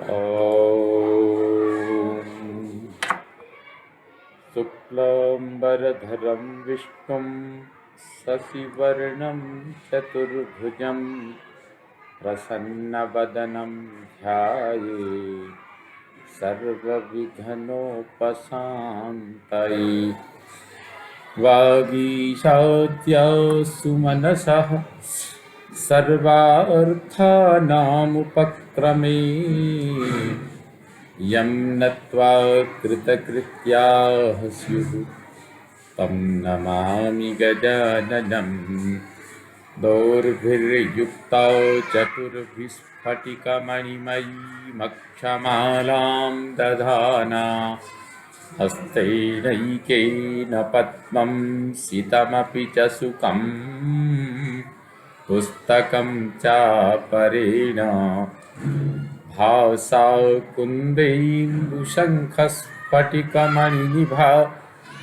ॐ शुक्लाम्बरधरं विष्णुं शशिवर्णं चतुर्भुजं प्रसन्नवदनं ध्यायेत् सर्वविघ्नोपशान्तये। वागीशाद्या सुमनसः सर्वार्थानामुपक्रमे यं नत्वा कृतकृत्याः स्युः तं नमामि गजाननं। दोर्भिर्युक्ता चतुर्भिस्फटिकमणिमयीमक्षमालां दधाना हस्तैनैकेन पद्मं सितमपि च सुखं पुस्तकं चापरेण भासा कुन्देन्दुशङ्खस्फटिकमणिनिभा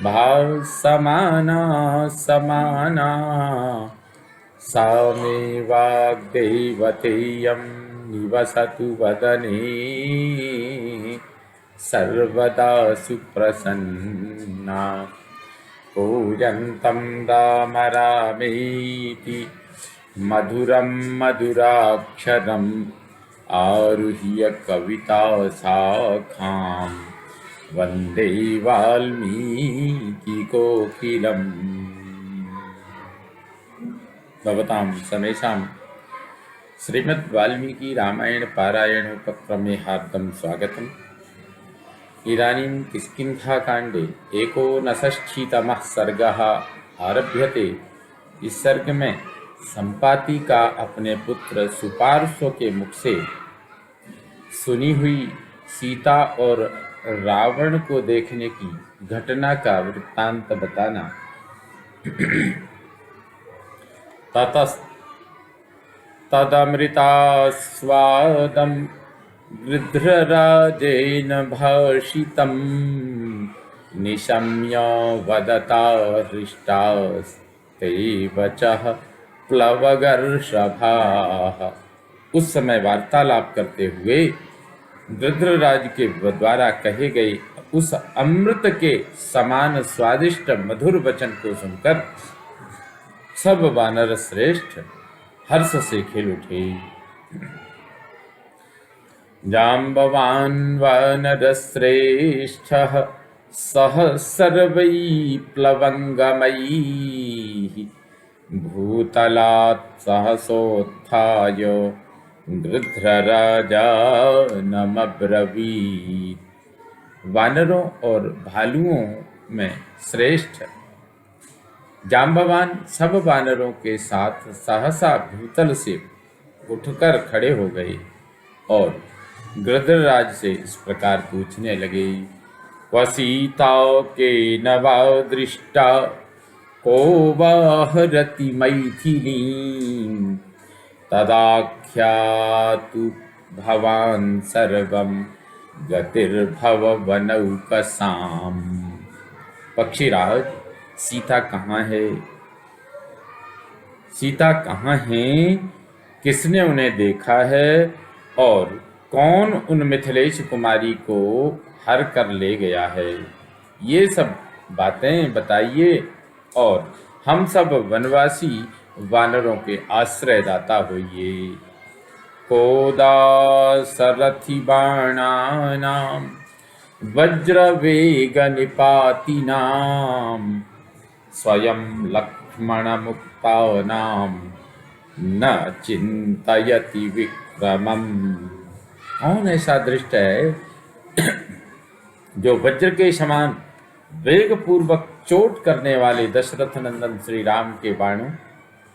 भासमाना समाना सा मे वाग्देवतेयं निवसतु वदने सर्वदा सुप्रसन्ना। कूजन्तं राम रामेति मधुरं मधुराक्षरम् आरुह्य कविताशाखां वन्दे वाल्मीकिकोकिलम्। भवतां समेषां श्रीमद् वाल्मीकि रामायण पारायणोपक्रमे हार्दं स्वागतम्। इदानीं किष्किन्धाकाण्डे 59तमः सर्गः आरभ्यते। इस सर्ग में संपाति का अपने पुत्र सुपार्श्व के मुख से सुनी हुई सीता और रावण को देखने की घटना का वृत्तांत बताना। तदमृतास्वादं गृध्रराजेन भाषितं निशम्य वदता हृष्टास्ते वचः प्लवगर्षभाः। उस समय वार्तालाप करते हुए गृध्रराज के द्वारा कहे गए उस अमृत के समान स्वादिष्ट मधुर वचन को सुनकर सब वानर श्रेष्ठ हर्ष से खिल उठे। जाम्बवान् वानरश्रेष्ठः सह सर्वैः प्लवङ्गमैः भूतलात् सहसोत्थाय गृध्रराजानमब्रवीत्। वानरों और भालुओं में श्रेष्ठ जाम्बवान सब वानरों के साथ सहसा भूतल से उठकर खड़े हो गए और गृध्रराज से इस प्रकार पूछने लगे। क्व सीता केन वा दृष्टा को वाहरति मैथिलीं तदाख्यातु भवान् सर्वं गतिर्भववनौकसाम्। पक्षीराज, सीता कहाँ है? सीता कहाँ है? किसने उन्हें देखा है और कौन उन मिथिलेश कुमारी को हर कर ले गया है? ये सब बातें बताइए और हम सब वनवासी वानरों के आश्रयदाता होइए। कोदासरथि बाणानां वज्रवेग निपातिनां स्वयं लक्ष्मणमुक्तानां न चिन्तयति विक्रमम्। कौन ऐसा दृष्ट है जो वज्र के समान वेग पूर्वक चोट करने वाले दशरथ नंदन श्री राम के बाणों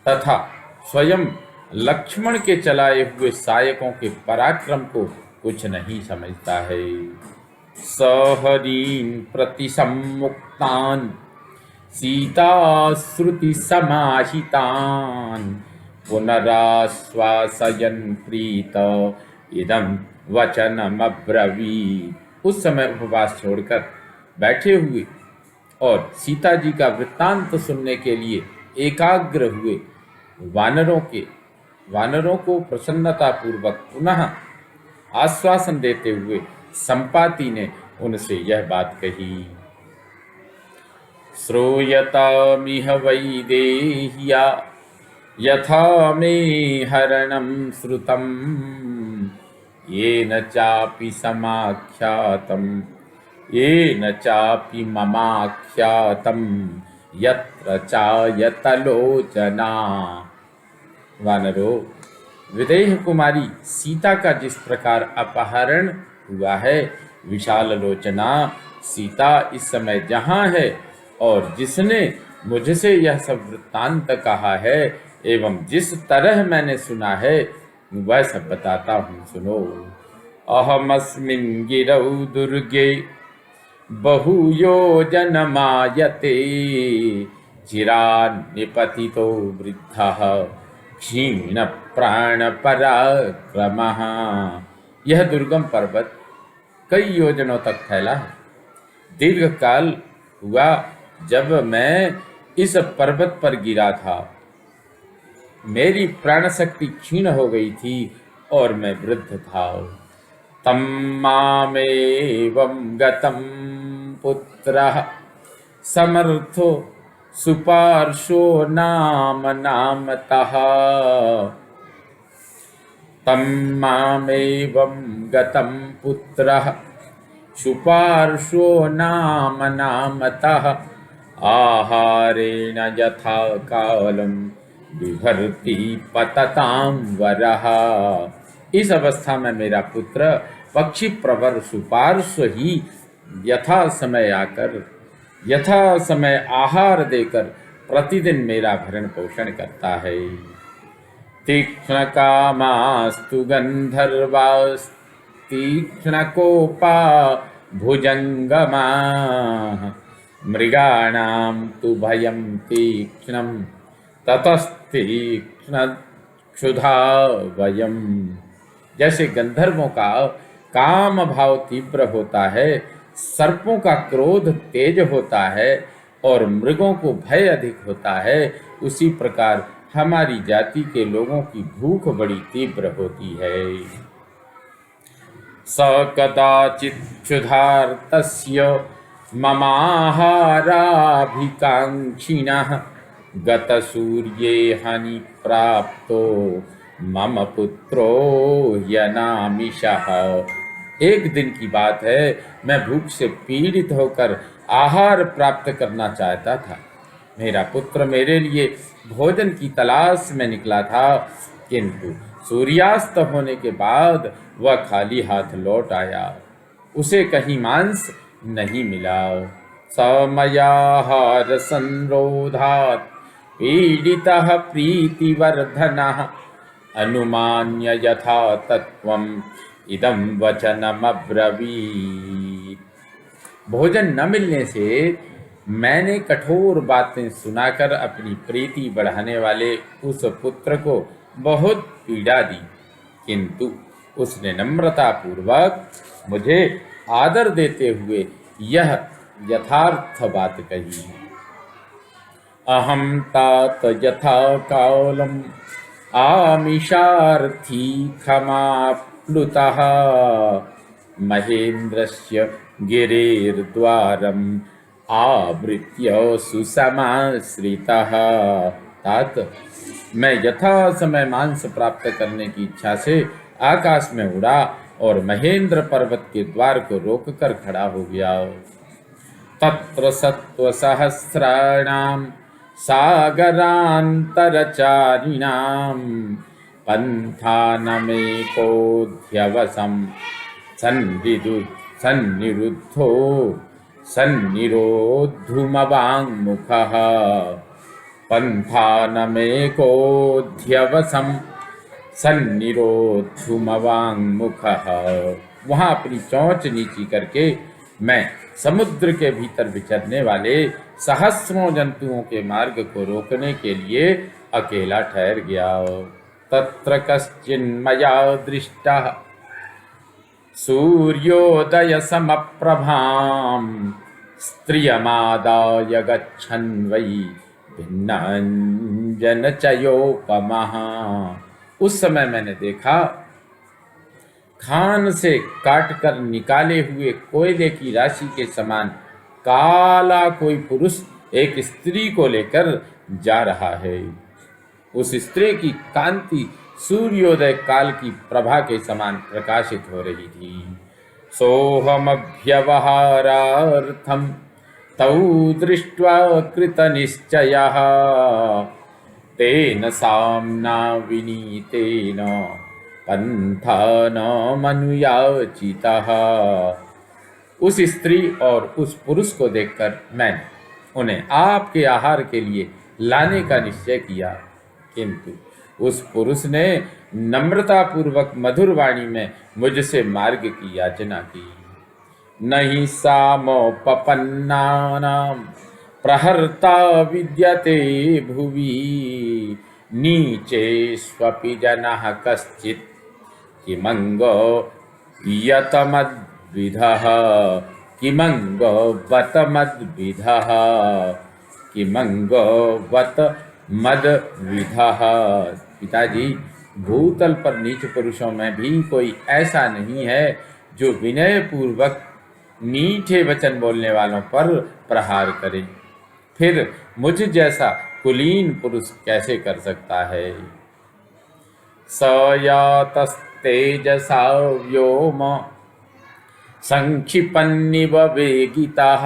तथा स्वयं लक्ष्मण के चलाए हुए सहायकों के पराक्रम को कुछ नहीं समझता है। सहरीन प्रतिसम्मुक्तान सीता श्रुति समाहितान पुनराश्वासयन् प्रीत इदं वचनमब्रवीत्। उस समय उपवास छोड़कर बैठे हुए और सीता जी का वृत्तांत सुनने के लिए एकाग्र हुए वानरों को प्रसन्नता पूर्वक पुनः आश्वासन देते हुए संपाति ने उनसे यह बात कही। श्रूयतामिह वैदेह्या यथा मे हरणं श्रुतं येन चापि समाख्यातं येन चापि ममाख्यातं यत्र चायतलोचना। वानरो, विदेह कुमारी सीता का जिस प्रकार अपहरण हुआ है, विशाल लोचना सीता इस समय जहाँ है और जिसने मुझसे यह सब वृत्तांत कहा है एवं जिस तरह मैंने सुना है वह सब बताता हूँ, सुनो। अहमस्मिन् गिरौ दुर्गे बहुयोजनमायते चिरान्निपतितो वृद्धः क्षीण प्राण पराक्रमः। यह दुर्गम पर्वत कई योजनों तक फैला है। दीर्घ काल हुआ जब मैं इस पर्वत पर गिरा था। मेरी प्राण शक्ति क्षीण हो गई थी और मैं वृद्ध था। तम मामेवं गतं पुत्रः समर्थो सुपार्श्वो नाम नामतः। तम मामेवं गतं पुत्रः सुपार्श्वो नाम नामतः आहारेण यथा कालं बिभर्ति पततां वरः। इस अवस्था में मेरा पुत्र पक्षी प्रवर सुपार्श्व ही यथा समय आकर यथा समय आहार देकर प्रतिदिन मेरा भरण पोषण करता है। तीक्ष्ण कामास्तु गंधर्वास्तीक्ष्ण कोपा भुजंगमा मृगाणां तु भयं तीक्ष्णं ततस्तीक्ष्ण क्षुधा वयम। जैसे गंधर्वों का काम भाव तीव्र होता है, सर्पों का क्रोध तेज होता है और मृगों को भय अधिक होता है, उसी प्रकार हमारी जाति के लोगों की भूख बड़ी तीव्र होती है। स कदाचित् क्षुधार्तस्य ममाहाराभिकाङ्क्षिणः गतसूर्ये हनि प्राप्तो मम पुत्रो ह्यनामिषः। एक दिन की बात है, मैं भूख से पीड़ित होकर आहार प्राप्त करना चाहता था। मेरा पुत्र मेरे लिए भोजन की तलाश में निकला था, किंतु सूर्यास्त होने के बाद वह खाली हाथ लौट आया। उसे कहीं मांस नहीं मिला। समयाहार संरोधात् पीडितः प्रीतिवर्धनः अनुमान्य यथा तत्वम् इदं वचनमब्रवीत्। भोजन न मिलने से मैंने कठोर बातें सुनाकर अपनी प्रीति बढ़ाने वाले उस पुत्र को बहुत पीड़ा दी, किंतु उसने नम्रता पूर्वक मुझे आदर देते हुए यह यथार्थ बात कही। अहं तात यथा कालम् आमिषार्थी क्षमाप्लुतः महेन्द्रस्य गिरेर्द्वारम् आवृत्य सुसमाश्रितः। तात, मैं यथा समय मांस प्राप्त करने की इच्छा से आकाश में उड़ा और महेंद्र पर्वत के द्वार को रोककर खड़ा हो गया। तत्र सत्त्वसहस्राणां सागरान्तरचारिणां पन्थानमेकोऽध्यवसं सन्निरुद्धो सन्निरोद्धुमवाङ्मुखः। पन्थानमेकोऽध्यवसं सन्निरोद्धुमवाङ्मुखः। वहाँ अपनी चोंच नीची करके मैं समुद्र के भीतर विचरने वाले सहस्रों जंतुओं के मार्ग को रोकने के लिए अकेला ठहर गया। तत्र कश्चिन्मया दृष्टः सूर्योदय समप्रभां स्त्रियमादाय गच्छन् वै भिन्नाञ्जनचयोपमः। उस समय मैंने देखा खान से काटकर निकाले हुए कोयले की राशि के समान काला कोई पुरुष एक स्त्री को लेकर जा रहा है। उस स्त्री की कांति सूर्योदय काल की प्रभा के समान प्रकाशित हो रही थी। सोहमभ्यवहारार्थम तौ दृष्ट्वा कृतनिश्चयः तेन साम्ना विनीतेन पंथान मनुयाचितः। उस स्त्री और उस पुरुष को देखकर मैंने उन्हें आपके आहार के लिए लाने का निश्चय किया, किंतु उस पुरुष ने नम्रतापूर्वक मधुर वाणी में मुझसे मार्ग की याचना की। नहीं सामोपपन्नानां प्रहर्ता विद्यते भुवि नीचेष्वपि जनः कश्चित् किमंगो यतमद्विधः किमंगो वत मद्विधः किमंगो वत मद्विधः। पिताजी, भूतल पर नीच पुरुषों में भी कोई ऐसा नहीं है जो विनय पूर्वक मीठे वचन बोलने वालों पर प्रहार करे, फिर मुझ जैसा कुलीन पुरुष कैसे कर सकता है। सयातस्तेजसा व्योम संक्षिपन्निव वेगितः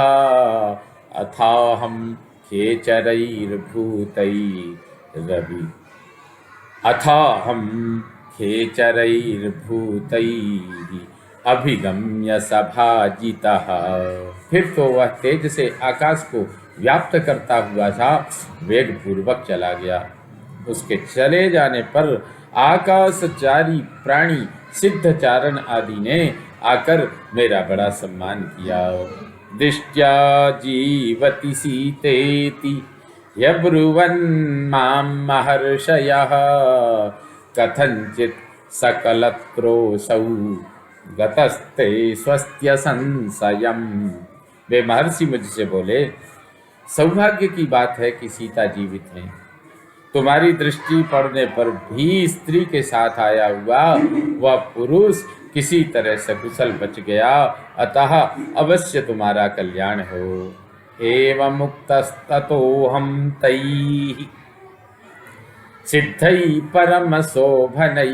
अथाहं खेचरैर्भूतैरभि अथाहं खेचरैर्भूतैः अभिगम्य सभाजितः। फिर तो वह तेज से आकाश को व्याप्त करता हुआ सा वेगपूर्वक चला गया। उसके चले जाने पर आकाशचारी प्राणी सिद्धचारण आदि ने आकर मेरा बड़ा सम्मान किया। दृष्ट्या जीवति सीतेति यब्रुवन् मां महर्षयः कथंचित् सकलत्रोऽसौ गतस्ते स्वस्त्य संशयम्। वे महर्षि मुझसे बोले, सौभाग्य की बात है कि सीता जीवित हैं। तुम्हारी दृष्टि पड़ने पर भी स्त्री के साथ आया हुआ वह पुरुष किसी तरह सकुशल बच गया, अतः अवश्य तुम्हारा कल्याण हो। एवं मुक्तस्ततोऽहं तैः सिद्धैः परमशोभनैः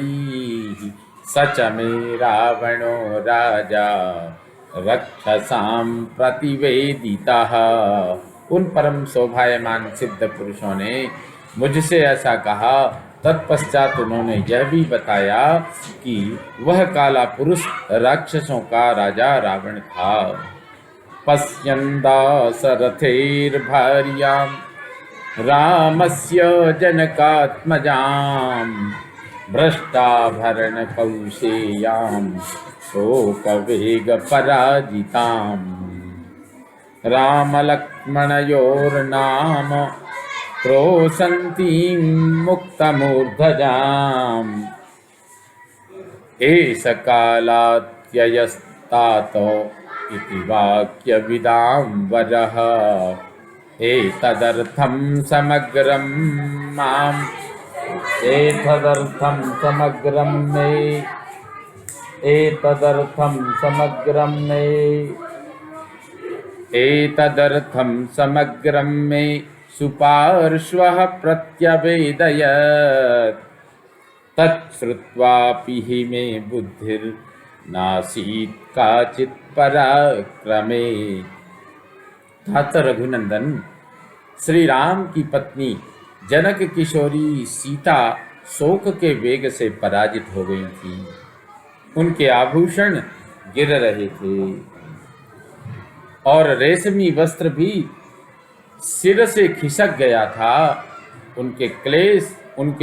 स च मे रावणो राजा रक्षसां प्रतिवेदितः। उन परम शोभायमान सिद्ध पुरुषों ने मुझसे ऐसा कहा। तत्पश्चात उन्होंने यह भी बताया कि वह काला पुरुष राक्षसों का राजा रावण था। पश्यन्दासरथैर्भार्यां रामस्य जनकात्मजां भ्रष्टाभरणकौशेयां शोकवेगपराजिताम् रामलक्ष्मणयोर्नाम क्रोशन्तीं मुक्तमूर्धजाम् एष कालात्ययस्तातो इति वाक्यविदां वरः एतदर्थं समग्रं माम् एतदर्थं समग्रं मे सुपार्श्वः प्रत्यवेदयत् तच्छ्रुत्वापि हि मे बुद्धिर्नासीत् काचित् पराक्रमे। तात रघुनंदन, श्री राम की पत्नी जनक किशोरी सीता शोक के वेग से पराजित हो गई थी। उनके आभूषण गिर रहे थे और रेशमी वस्त्र भी सिर से खिसक गया था। उनके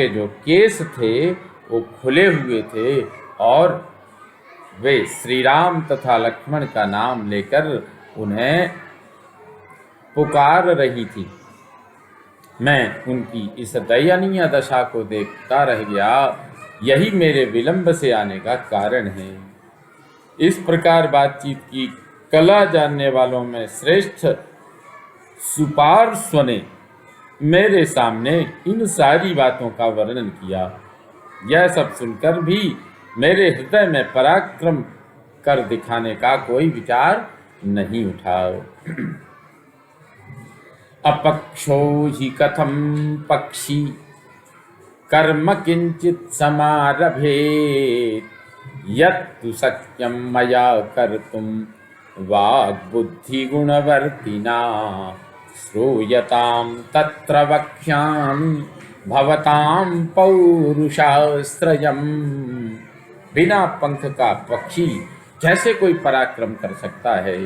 जो केस थे वो खुले हुए थे और वे श्री राम तथा लक्ष्मण का नाम लेकर उन्हें पुकार रही थी। मैं उनकी इस दयनीय दशा को देखता रह गया। यही मेरे विलंब से आने का कारण है। इस प्रकार बातचीत की कला जानने वालों में श्रेष्ठ सुपार्श्व ने मेरे सामने इन सारी बातों का वर्णन किया। यह सब सुनकर भी मेरे हृदय में पराक्रम कर दिखाने का कोई विचार नहीं उठा। अपक्षो हि कथम पक्षी कर्म किंचित समारभेत यत्तु शक्यं मया कर्तुं वाग्बुद्धि गुणवर्तिना श्रूयतां तत्र वक्ष्यामि भवतां पौरुषाश्रयम्। बिना पंख का पक्षी कैसे कोई पराक्रम कर सकता है?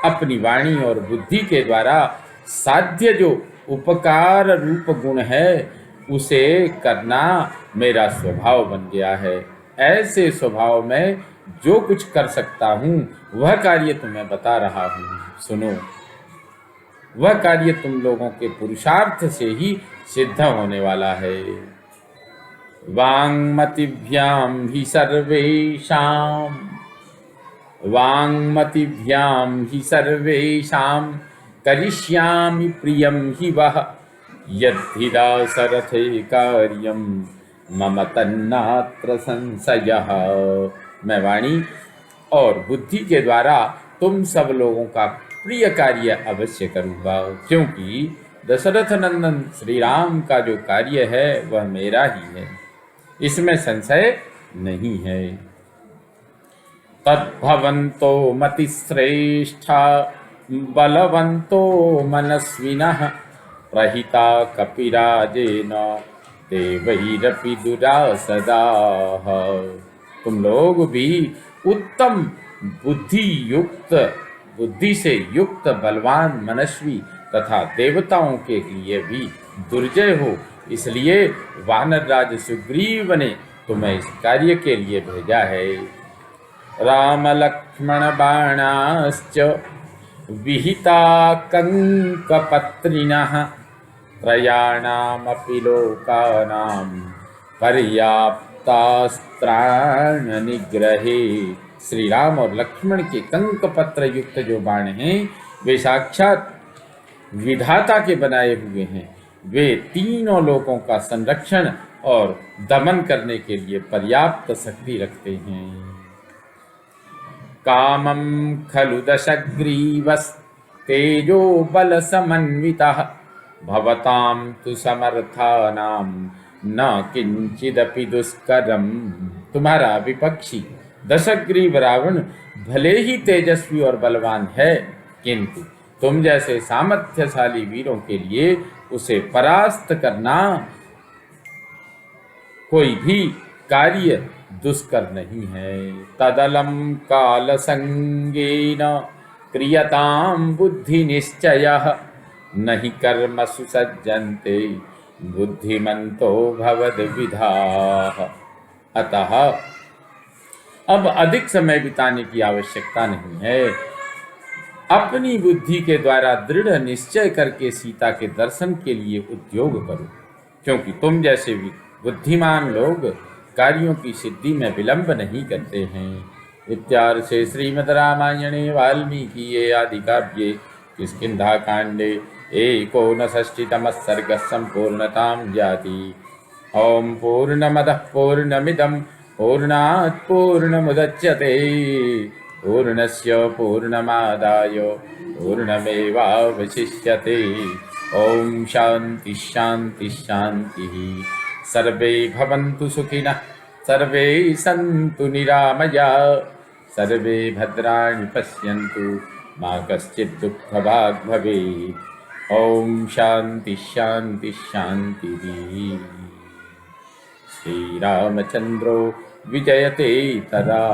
अपनी वाणी और बुद्धि के द्वारा साध्य जो उपकार रूप गुण है उसे करना मेरा स्वभाव बन गया है। ऐसे स्वभाव में जो कुछ कर सकता हूँ वह कार्य तुम्हें बता रहा हूँ, सुनो। वह कार्य तुम लोगों के पुरुषार्थ से ही सिद्ध होने वाला है। वाङ्मतिभ्यां हि सर्वेषां करिष्यामि प्रियं हि वः यद्धि दाशरथे कार्यं मम तन्नात्र संशयः। मैं वाणी और बुद्धि के द्वारा तुम सब लोगों का प्रिय कार्य अवश्य करूँगा, क्योंकि दशरथ नंदन श्री राम का जो कार्य है वह मेरा ही है, इसमें संशय नहीं है। तद्भवन्तो मतिश्रेष्ठा बलवन्तो मनस्विनः प्रहिता कपिराजेन देवैरपि दुरासदाः। तुम लोग भी उत्तम बुद्धि से युक्त बलवान मनस्वी तथा देवताओं के लिए भी दुर्जय हो, इसलिए वानरराज सुग्रीव ने तुम्हें इस कार्य के लिए भेजा है। राम लक्ष्मण बाणाश्च विहिता कंकपत्रिणः त्रयाणामपि लोकानां पर्याप्तास्त्राण निग्रहे। श्री राम और लक्ष्मण के कंक पत्र युक्त जो बाण हैं वे साक्षात विधाता के बनाए हुए हैं। वे तीनों लोकों का संरक्षण और दमन करने के लिए पर्याप्त शक्ति रखते हैं। कामं खलु दशग्रीवस्तेजो बल समन्वितः भवतां तु समर्थानां न किंचिदपि दुष्करम। तुम्हारा विपक्षी दशग्रीव रावण भले ही तेजस्वी और बलवान है, किंतु तुम जैसे सामर्थ्यशाली वीरों के लिए उसे परास्त करना कोई भी कार्य दुष्कर नहीं है। तदलं काल संगेन क्रियतां बुद्धि निश्चयः नहि कर्मसु सज्जन्ते बुद्धिमन्तो भवद्विधाः। अतः अब अधिक समय बिताने की आवश्यकता नहीं है। अपनी बुद्धि के द्वारा दृढ़ निश्चय करके सीता के दर्शन के लिए उद्योग करो, क्योंकि तुम जैसे बुद्धिमान लोग कार्यों की सिद्धि में विलंब नहीं करते हैं। इत्यार्षे श्रीमद् रामायणे वाल्मीकिये आदि काव्ये किष्किन्धाकाण्डे एकोनषष्टितमः सर्गः सम्पूर्णतां याति। ओम पूर्णमदः पूर्णमिदं पूर्णात् पूर्णमुदच्यते पूर्णस्य पूर्णमादाय पूर्णमेवावशिष्यते। ओम शांति शांति शांति। सर्वे भवन्तु सुखिनः सर्वे सन्तु निरामयाः सर्वे भद्राणि पश्यन्तु मा कश्चित् दुःखभाग् भवेत्। ओम शांति शांति शांति। श्रीरामचन्द्रो विजयते तदा।